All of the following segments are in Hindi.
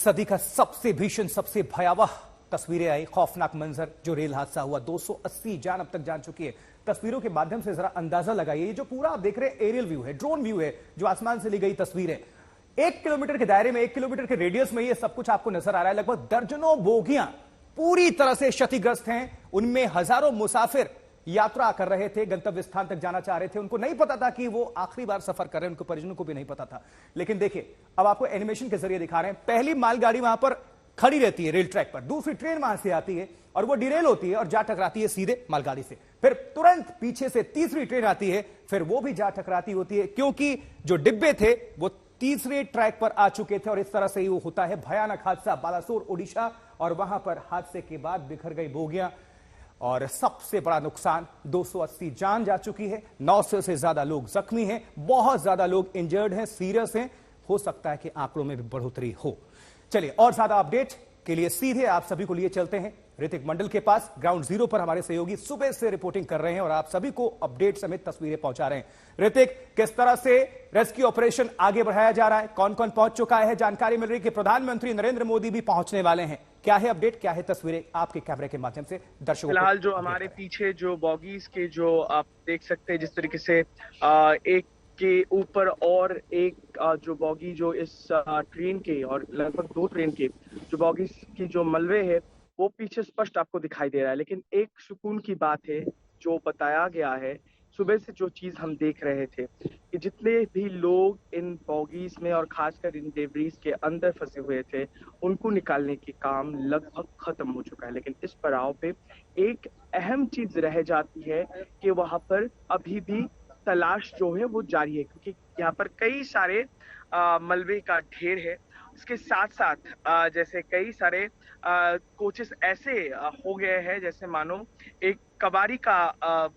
सदी का सबसे भीषण, सबसे भयावह तस्वीरें आई। खौफनाक मंजर जो रेल हादसा हुआ, 280 जान अब तक जान चुकी है। तस्वीरों के माध्यम से जरा अंदाजा लगाइए, ये जो पूरा आप देख रहे हैं एरियल व्यू है, ड्रोन व्यू है, जो आसमान से ली गई तस्वीर है। 1 किलोमीटर के दायरे में, 1 किलोमीटर के रेडियस में ये सब कुछ आपको नजर आ रहा है। लगभग दर्जनों बोगियां पूरी तरह से क्षतिग्रस्त हैं। उनमें हजारों मुसाफिर यात्रा कर रहे थे, गंतव्य स्थान तक जाना चाह रहे थे। उनको नहीं पता था कि वो आखिरी बार सफर कर रहे हैं, उनको परिजनों को भी नहीं पता था। लेकिन देखिए, अब आपको एनिमेशन के जरिए दिखा रहे हैं। पहली मालगाड़ी वहां पर खड़ी रहती है रेल ट्रैक पर, दूसरी ट्रेन वहां से आती है और वो डिरेल होती है और जा टकराती है सीधे मालगाड़ी से। फिर तुरंत पीछे से तीसरी ट्रेन आती है, फिर वो भी जा टकराती होती है, क्योंकि जो डिब्बे थे वो तीसरे ट्रैक पर आ चुके थे। और इस तरह से ही वो होता है भयानक हादसा बालासोर ओडिशा। और वहां पर हादसे के बाद बिखर गई बोगियां और सबसे बड़ा नुकसान, 280 जान जा चुकी है, 900 से ज्यादा लोग जख्मी हैं, बहुत ज्यादा लोग इंजर्ड हैं, सीरियस हैं। हो सकता है कि आंकड़ों में भी बढ़ोतरी हो। चलिए, और ज्यादा अपडेट के लिए सीधे आप सभी को लिए चलते हैं ऋतिक मंडल के पास। ग्राउंड जीरो पर हमारे सहयोगी सुबह से रिपोर्टिंग कर रहे हैं और आप सभी को अपडेट समेत तस्वीरें पहुंचा रहे हैं। ऋतिक, किस तरह से रेस्क्यू ऑपरेशन आगे बढ़ाया जा रहा है, कौन कौन पहुंच चुका है? जानकारी मिल रही है कि प्रधानमंत्री नरेंद्र मोदी भी पहुंचने वाले हैं। क्या है अपडेट, क्या है तस्वीरें आपके कैमरे के माध्यम से दर्शकों को? फिलहाल जो हमारे पीछे जो बॉगीज के जो आप देख सकते हैं, जिस तरीके से एक के ऊपर और एक जो बॉगी जो इस ट्रेन के और लगभग 2 ट्रेन के जो बॉगीज की जो मलबे है वो पीछे स्पष्ट आपको दिखाई दे रहा है। लेकिन एक सुकून की बात है जो बताया गया है, सुबह से जो चीज हम देख रहे थे कि जितने भी लोग इन बॉगीज में और खासकर इन डेब्रीज के अंदर फंसे हुए थे, उनको निकालने की काम लगभग खत्म हो चुका है। लेकिन इस पड़ाव पे एक अहम चीज रह जाती है कि वहां पर अभी भी तलाश जो है वो जारी है, क्योंकि यहाँ पर कई सारे मलबे का ढेर है। इसके साथ साथ जैसे कई सारे कोचेस ऐसे हो गए हैं जैसे मानो एक कबाड़ी का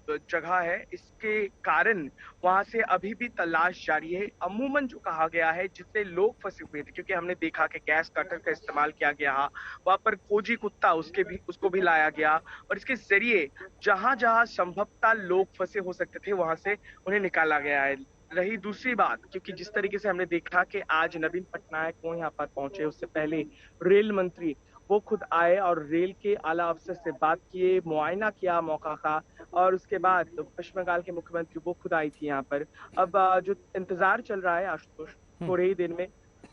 जगह है। इसके कारण वहां से अभी भी तलाश जारी है। अमूमन जो कहा गया है, जितने लोग फंसे हुए थे, क्योंकि हमने देखा कि गैस कटर का इस्तेमाल किया गया, वहां पर खोजी कुत्ता उसको भी लाया गया और इसके जरिए जहां जहां संभवतः लोग फंसे हो सकते थे वहां से उन्हें निकाला गया है। रही दूसरी बात, क्योंकि जिस तरीके से हमने देखा कि आज नवीन पटनायक वो यहाँ पर पहुंचे, उससे पहले रेल मंत्री वो खुद आए और रेल के आला अफसर से बात किए, मुआयना किया मौका का, और उसके बाद तो पश्चिम बंगाल के मुख्यमंत्री वो खुद आई थी यहाँ पर। अब जो इंतजार चल रहा है आशुतोष, थोड़े ही दिन में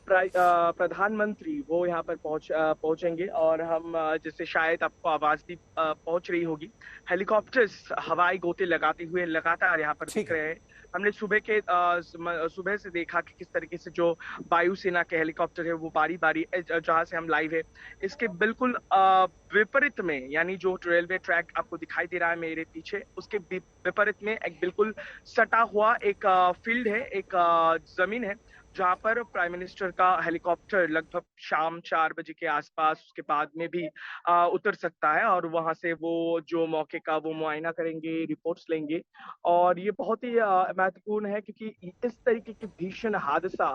प्रधानमंत्री वो यहाँ पर पहुंचेंगे और हम जैसे शायद आपको आवाज भी पहुंच रही होगी, हेलीकॉप्टर्स हवाई गोते लगाते हुए लगातार यहाँ पर दिख रहे हैं। हमने सुबह से देखा कि किस तरीके से जो वायुसेना के हेलीकॉप्टर है वो बारी बारी, जहां से हम लाइव है इसके बिल्कुल विपरीत में, यानी जो रेलवे ट्रैक आपको दिखाई दे रहा है मेरे पीछे, उसके विपरीत में एक बिल्कुल सटा हुआ एक फील्ड है, एक जमीन है, जहां पर प्राइम मिनिस्टर का हेलीकॉप्टर लगभग शाम 4 बजे के आसपास उसके बाद में भी उतर सकता है और वहां से वो जो मौके का वो मुआयना करेंगे, रिपोर्ट्स लेंगे। और ये बहुत ही महत्वपूर्ण है, क्योंकि इस तरीके की भीषण हादसा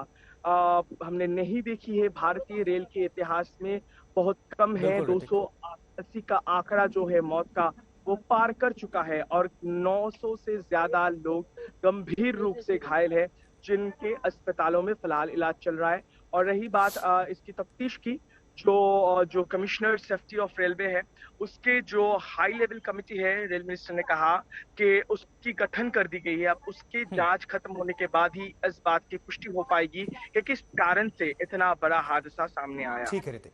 हमने नहीं देखी है भारतीय रेल के इतिहास में, बहुत कम है। 280 का आंकड़ा जो है मौत का वो पार कर चुका है और 900 से ज्यादा लोग गंभीर रूप से घायल है, जिनके अस्पतालों में फिलहाल इलाज चल रहा है। और रही बात इसकी तफ्तीश की, जो कमिश्नर सेफ्टी ऑफ रेलवे है, उसके जो हाई लेवल कमेटी है, रेल मिनिस्टर ने कहा कि उसकी गठन कर दी गई है। अब उसकी जांच खत्म होने के बाद ही इस बात की पुष्टि हो पाएगी कि किस कारण से इतना बड़ा हादसा सामने आया। ठीक है ऋतिक।